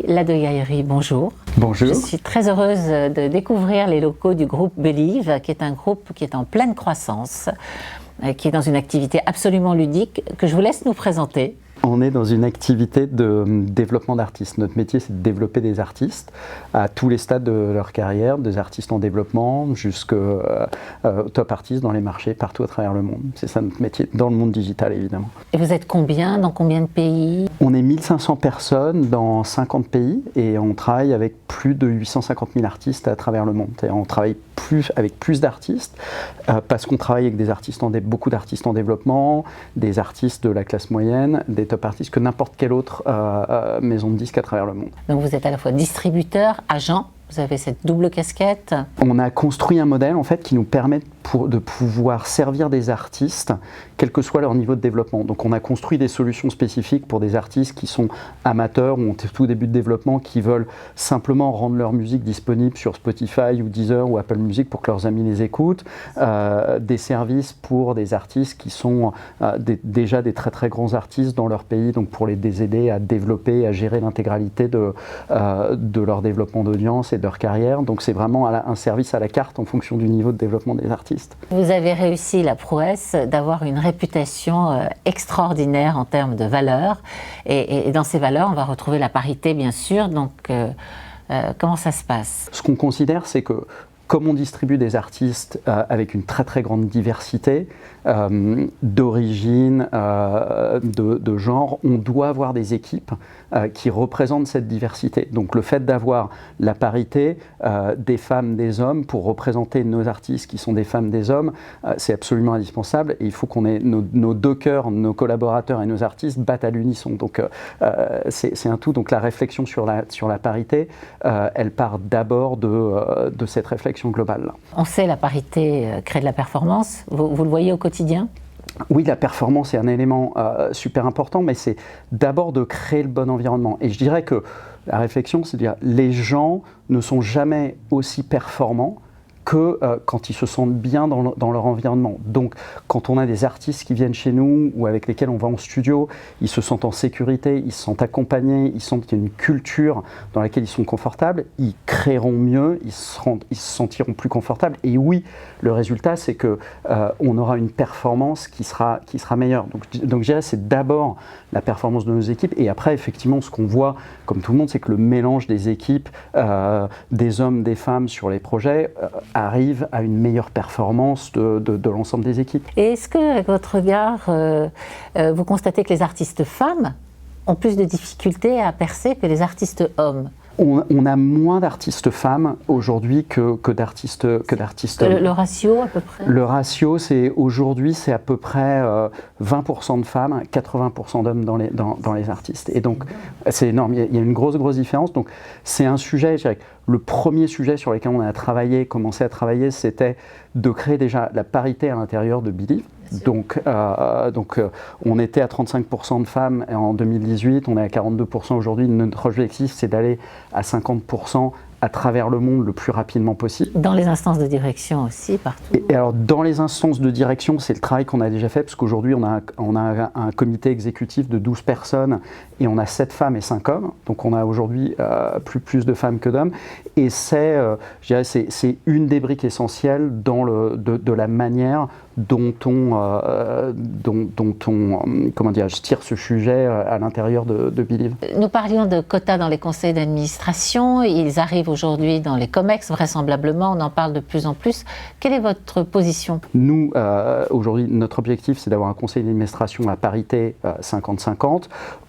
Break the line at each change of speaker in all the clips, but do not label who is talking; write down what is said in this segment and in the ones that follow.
Ladegaillerie, bonjour.
Bonjour.
Je suis très heureuse de découvrir les locaux du groupe Believe, qui est un groupe qui est en pleine croissance, qui est dans une activité absolument ludique, que je vous laisse nous présenter.
On est dans une activité de développement d'artistes. Notre métier, c'est de développer des artistes à tous les stades de leur carrière, des artistes en développement jusqu'au top artistes dans les marchés partout à travers le monde. C'est ça notre métier, dans le monde digital évidemment.
Et vous êtes combien, dans combien de pays?
On est 1500 personnes dans 50 pays et on travaille avec plus de 850 000 artistes à travers le monde. Et on travaille avec plus d'artistes parce qu'on travaille avec des artistes beaucoup d'artistes en développement, des artistes de la classe moyenne, des top artistes que n'importe quelle autre maison de disques à travers le monde.
Donc vous êtes à la fois distributeur, agent, vous avez cette double casquette.
On a construit un modèle en fait qui nous permet de pouvoir servir des artistes quel que soit leur niveau de développement. Donc on a construit des solutions spécifiques pour des artistes qui sont amateurs ou ont tout début de développement, qui veulent simplement rendre leur musique disponible sur Spotify ou Deezer ou Apple Music pour que leurs amis les écoutent. Des services pour des artistes qui sont déjà des très très grands artistes dans leur pays, donc pour les aider à développer, à gérer l'intégralité de leur développement d'audience et de leur carrière. Donc c'est vraiment un service à la carte en fonction du niveau de développement des artistes.
Vous avez réussi la prouesse d'avoir une réputation extraordinaire en termes de valeurs. Et dans ces valeurs, on va retrouver la parité, bien sûr. Donc, comment ça se passe?
Ce qu'on considère, c'est que comme on distribue des artistes avec une très très grande diversité d'origine, de genre, on doit avoir des équipes qui représentent cette diversité. Donc le fait d'avoir la parité des femmes, des hommes pour représenter nos artistes qui sont des femmes, des hommes, c'est absolument indispensable et il faut qu'on ait nos deux cœurs, nos collaborateurs et nos artistes battent à l'unisson. Donc c'est un tout. Donc la réflexion sur la parité, elle part d'abord de cette réflexion globale.
On sait la parité crée de la performance, vous le voyez au quotidien?
Oui, la performance est un élément super important, mais c'est d'abord de créer le bon environnement. Et je dirais que la réflexion, c'est de dire les gens ne sont jamais aussi performants que quand ils se sentent bien dans leur environnement. Donc, quand on a des artistes qui viennent chez nous ou avec lesquels on va en studio, ils se sentent en sécurité, ils se sentent accompagnés, ils sentent qu'il y a une culture dans laquelle ils sont confortables, ils créeront mieux, ils se sentiront plus confortables. Et oui, le résultat, c'est que on aura une performance qui sera meilleure. Donc je dirais c'est d'abord la performance de nos équipes et après, effectivement, ce qu'on voit, comme tout le monde, c'est que le mélange des équipes, des hommes, des femmes sur les projets, arrive à une meilleure performance de l'ensemble des équipes.
Et est-ce que, avec votre regard, vous constatez que les artistes femmes ont plus de difficultés à percer que les artistes hommes?
On a moins d'artistes femmes aujourd'hui que d'artistes hommes.
Le ratio à peu près?
Le ratio, aujourd'hui, c'est à peu près 20% de femmes, 80% d'hommes dans les artistes. Et donc, c'est énorme. Il y a une grosse différence. Donc, c'est un sujet, je dirais, le premier sujet sur lequel on a commencé à travailler, c'était de créer déjà la parité à l'intérieur de Believe. Donc, on était à 35% de femmes en 2018, on est à 42% aujourd'hui. Notre objectif, c'est d'aller à 50% à travers le monde le plus rapidement possible.
Dans les instances de direction aussi, partout?
Et alors, dans les instances de direction, c'est le travail qu'on a déjà fait, parce qu'aujourd'hui, on a un comité exécutif de 12 personnes et on a 7 femmes et 5 hommes. Donc, on a aujourd'hui plus de femmes que d'hommes. Et je dirais, c'est une des briques essentielles de la manière dont on tire ce sujet à l'intérieur de Believe.
Nous parlions de quotas dans les conseils d'administration, ils arrivent aujourd'hui dans les COMEX, vraisemblablement, on en parle de plus en plus. Quelle est votre position?
Nous, aujourd'hui, notre objectif, c'est d'avoir un conseil d'administration à parité 50-50.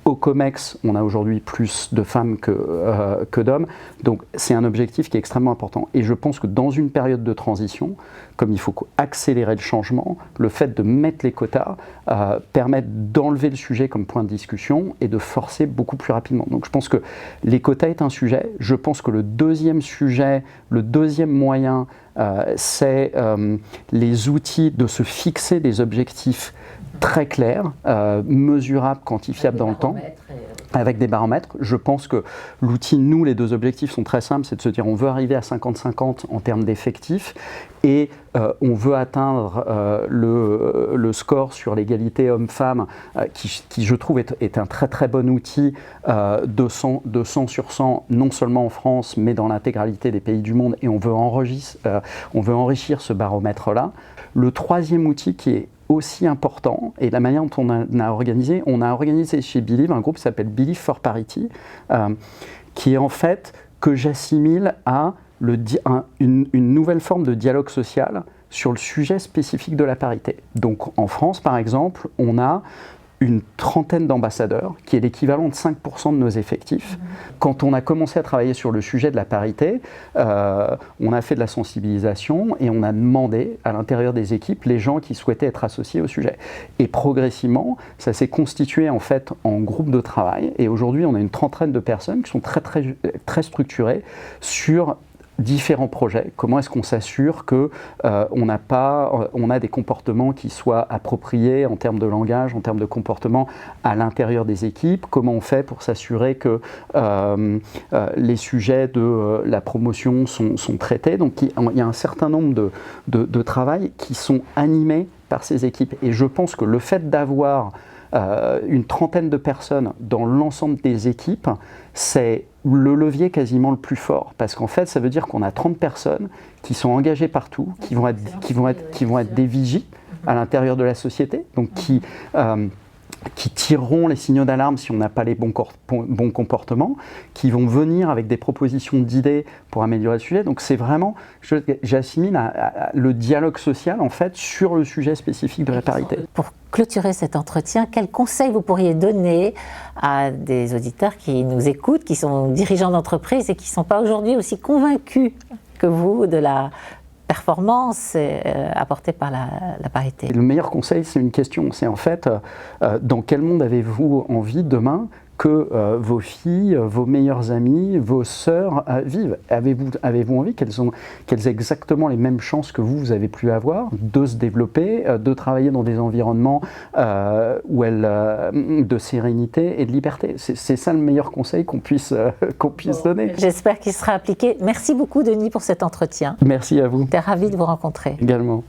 Au COMEX, on a aujourd'hui plus de femmes que d'hommes, donc c'est un objectif qui est extrêmement important. Et je pense que dans une période de transition, comme il faut accélérer le changement, le fait de mettre les quotas permet d'enlever le sujet comme point de discussion et de forcer beaucoup plus rapidement. Donc je pense que les quotas est un sujet. Je pense que le deuxième sujet, le deuxième moyen, c'est les outils de se fixer des objectifs très clairs, mesurables, quantifiables dans le temps. avec des baromètres. Je pense que l'outil, nous, les deux objectifs sont très simples, c'est de se dire on veut arriver à 50-50 en termes d'effectifs et on veut atteindre le score sur l'égalité homme-femme qui, je trouve, est un très très bon outil de 100 sur 100, non seulement en France, mais dans l'intégralité des pays du monde, et on veut enrichir ce baromètre-là. Le troisième outil qui est aussi important, et la manière dont on a organisé chez Believe un groupe qui s'appelle Believe for Parity, qui est en fait que j'assimile à une nouvelle forme de dialogue social sur le sujet spécifique de la parité. Donc en France, par exemple, on a une trentaine d'ambassadeurs, qui est l'équivalent de 5% de nos effectifs. Quand on a commencé à travailler sur le sujet de la parité, on a fait de la sensibilisation et on a demandé à l'intérieur des équipes les gens qui souhaitaient être associés au sujet. Et progressivement, ça s'est constitué en fait en groupe de travail. Et aujourd'hui, on a une trentaine de personnes qui sont très structurées sur différents projets. Comment est-ce qu'on s'assure que on a des comportements qui soient appropriés en termes de langage, en termes de comportement à l'intérieur des équipes? Comment on fait pour s'assurer que les sujets de la promotion sont traités? Donc il y a un certain nombre de travail qui sont animés par ces équipes. Et je pense que le fait d'avoir une trentaine de personnes dans l'ensemble des équipes, c'est le levier quasiment le plus fort, parce qu'en fait ça veut dire qu'on a 30 personnes qui sont engagées partout, qui vont être des vigies à l'intérieur de la société, donc qui tireront les signaux d'alarme si on n'a pas les bons comportements, qui vont venir avec des propositions d'idées pour améliorer le sujet. Donc c'est vraiment, j'assimile le dialogue social en fait sur le sujet spécifique de la parité.
Pour clôturer cet entretien, quels conseils vous pourriez donner à des auditeurs qui nous écoutent, qui sont dirigeants d'entreprise et qui ne sont pas aujourd'hui aussi convaincus que vous de la performance apportée par la parité?
Le meilleur conseil, c'est une question, c'est en fait, dans quel monde avez-vous envie demain que vos filles, vos meilleures amies, vos sœurs vivent? Avez-vous envie qu'elles aient exactement les mêmes chances que vous avez pu avoir, de se développer, de travailler dans des environnements de sérénité et de liberté? C'est ça le meilleur conseil qu'on puisse donner.
J'espère qu'il sera appliqué. Merci beaucoup Denis pour cet entretien.
Merci à vous.
J'étais ravie de vous rencontrer.
Également.